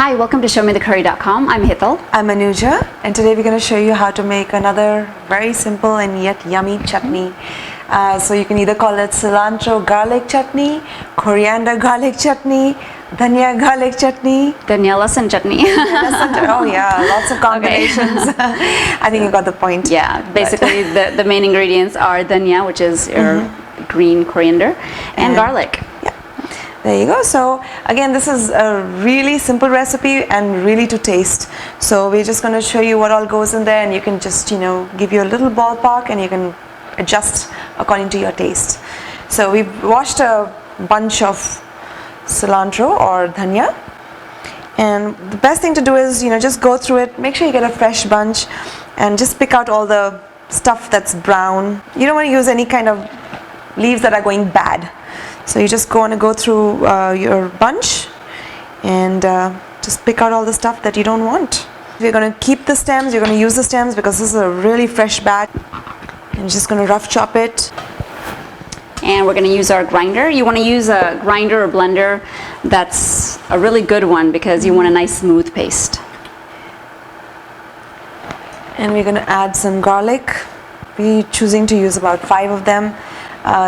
Hi, welcome to ShowMeTheCurry.com. I'm Hital. I'm Anuja, and today we're going to show you how to make another very simple and yet yummy chutney. So you can either call it cilantro garlic chutney, coriander garlic chutney, dhania garlic chutney, Dhania Lasan Chutney. Oh yeah, lots of combinations. I think you got the point. Yeah, basically the main ingredients are dhania, which is your green coriander, and garlic. Yeah. There you go. So again, this is a really simple recipe and really to taste. So we're just going to show you what all goes in there, and you can just, give you a little ballpark and you can adjust according to your taste. So we've washed a bunch of cilantro or dhania, and the best thing to do is, just go through it, make sure you get a fresh bunch and just pick out all the stuff that's brown. You don't want to use any kind of leaves that are going bad. So you just want to go through your bunch and just pick out all the stuff that you don't want. If you're going to keep the stems, you're going to use the stems because this is a really fresh batch. And just going to rough chop it. And we're going to use our grinder. You want to use a grinder or blender that's a really good one because you want a nice smooth paste. And we're going to add some garlic. We're choosing to use about 5 of them.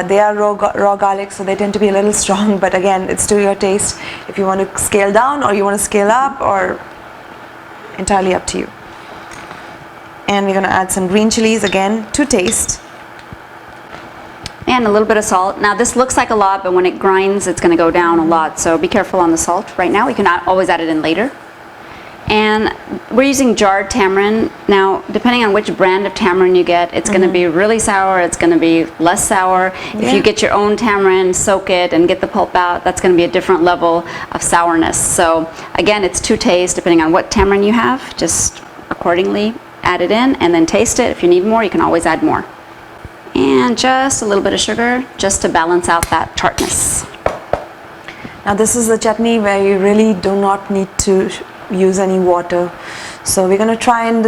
They are raw garlic, so they tend to be a little strong, but again, it's to your taste. If you want to scale down or you want to scale up, or entirely up to you. And we're going to add some green chilies again to taste. And a little bit of salt. Now this looks like a lot, but when it grinds, it's going to go down a lot, so be careful on the salt right now. You can always add it in later. And we're using jarred tamarind. Now, depending on which brand of tamarind you get, it's going to be really sour, it's going to be less sour. If you get your own tamarind, soak it and get the pulp out, that's going to be a different level of sourness. So again, it's to taste, depending on what tamarind you have, just accordingly add it in and then taste it. If you need more, you can always add more. And just a little bit of sugar, just to balance out that tartness. Now this is a chutney where you really do not need to use any water, so we're going to try and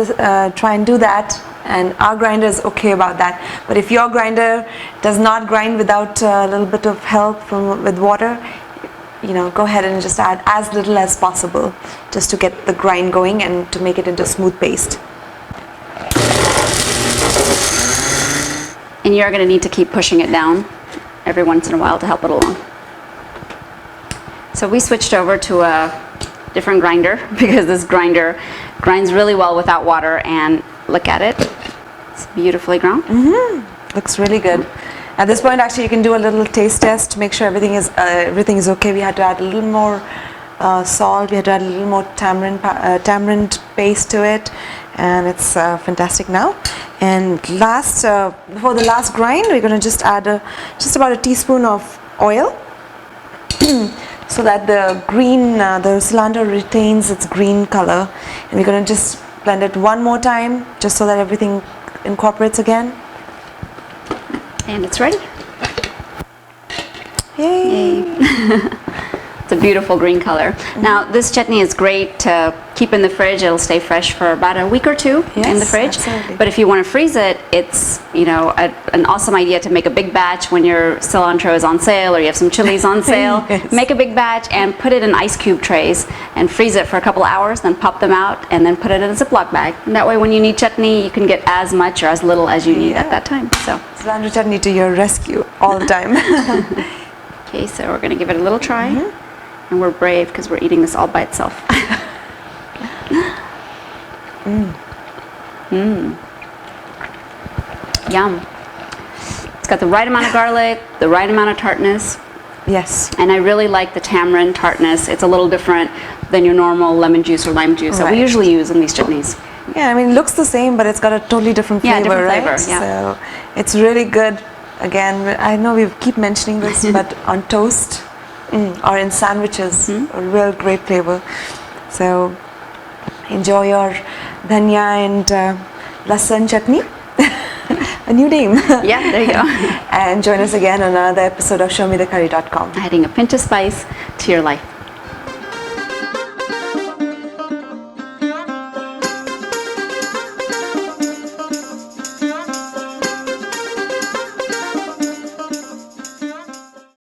do that, and our grinder is okay about that. But if your grinder does not grind without a little bit of help with water, go ahead and just add as little as possible just to get the grind going and to make it into smooth paste. And you're going to need to keep pushing it down every once in a while to help it along. So we switched over to a different grinder because this grinder grinds really well without water, and look at it, it's beautifully ground. Looks really good. At this point, actually, you can do a little taste test to make sure everything is okay. We had to add a little more salt. We had to add a little more tamarind paste to it, and it's fantastic now. And before the last grind, we're going to just add just about a teaspoon of oil. So that the cilantro retains its green color, and we're going to just blend it one more time just so that everything incorporates again. And it's ready. Yay! It's a beautiful green color. Now this chutney is great to keep in the fridge. It'll stay fresh for about a week or two in the fridge. Absolutely. But if you want to freeze it, it's an awesome idea to make a big batch when your cilantro is on sale or you have some chilies on sale. Yes. Make a big batch and put it in ice cube trays and freeze it for a couple hours, then pop them out and then put it in a Ziploc bag. And that way when you need chutney, you can get as much or as little as you need at that time. So cilantro chutney to your rescue all the time. Okay, so we're going to give it a little try. And we're brave because we're eating this all by itself. Yum. It's got the right amount of garlic, the right amount of tartness. Yes. And I really like the tamarind tartness. It's a little different than your normal lemon juice or lime juice that we usually use in these chutneys. Yeah, I mean, it looks the same, but it's got a totally different flavor, different right? flavor, yeah. So it's really good. Again, I know we keep mentioning this, but on toast or in sandwiches, a real great flavor. So enjoy your dhania and lasan chutney. A new name. Yeah, there you go. And join us again on another episode of ShowMeTheCurry.com. Adding a pinch of spice to your life.